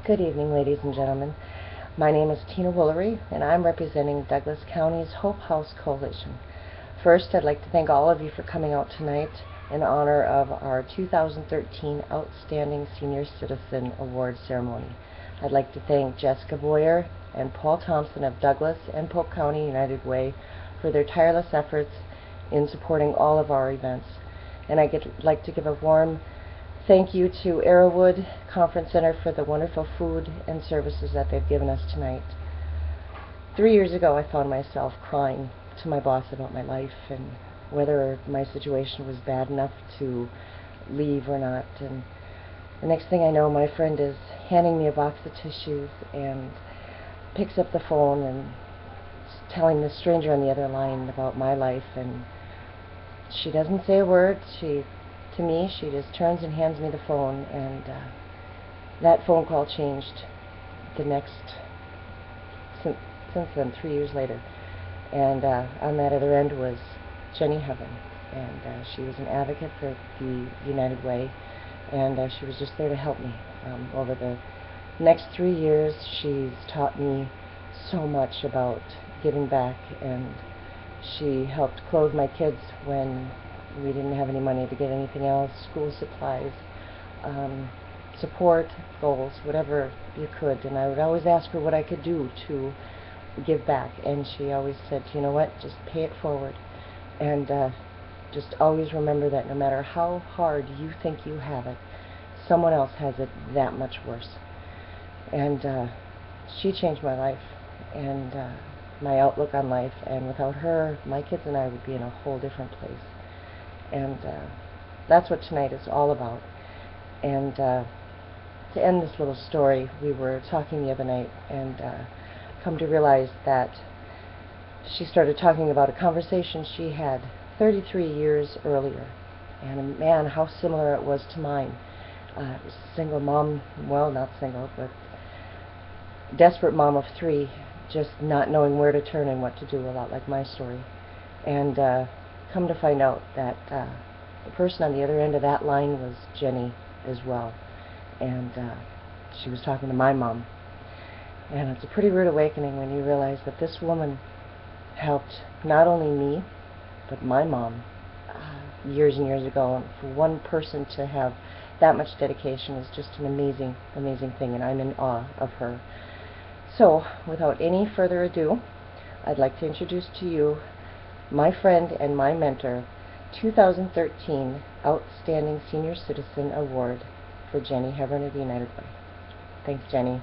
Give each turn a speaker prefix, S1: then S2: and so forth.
S1: Good evening, ladies and gentlemen. My name is Tina Woolery, and I'm representing Douglas County's Hope House Coalition. First, I'd like to thank all of you for coming out tonight in honor of our 2013 Outstanding Senior Citizen Award ceremony. I'd like to thank Jessica Boyer and Paul Thompson of Douglas and Polk County United Way for their tireless efforts in supporting all of our events. And I'd like to give a warm thank you to Arrowwood Conference Center for the wonderful food and services that they've given us tonight. 3 years ago, I found myself crying to my boss about my life and whether my situation was bad enough to leave or not. And the next thing I know, my friend is handing me a box of tissues and picks up the phone and telling the stranger on the other line about my life. And she doesn't say a word. To me, she just turns and hands me the phone, and that phone call changed the next, since then, 3 years later. And on that other end was Jenny Heaven, and she was an advocate for the United Way, and she was just there to help me. Over the next 3 years, she's taught me so much about giving back, and she helped clothe my kids when we didn't have any money to get anything else, school supplies, support, goals, whatever you could. And I would always ask her what I could do to give back, and she always said, you know what, just pay it forward. And just always remember that no matter how hard you think you have it, someone else has it that much worse. And she changed my life and my outlook on life, and without her, my kids and I would be in a whole different place. And that's what tonight is all about. And to end this little story, we were talking the other night and come to realize that she started talking about a conversation she had 33 years earlier. And man, how similar it was to mine. It was a single mom, well, not single, but desperate mom of 3, just not knowing where to turn and what to do, a lot like my story. And come to find out that the person on the other end of that line was Jenny as well. And she was talking to my mom. And it's a pretty rude awakening when you realize that this woman helped not only me, but my mom years and years ago. And for one person to have that much dedication is just an amazing, amazing thing, and I'm in awe of her. So, without any further ado, I'd like to introduce to you my friend and my mentor, 2013 Outstanding Senior Citizen Award for Jenny Heaven of the United Way. Thanks, Jenny.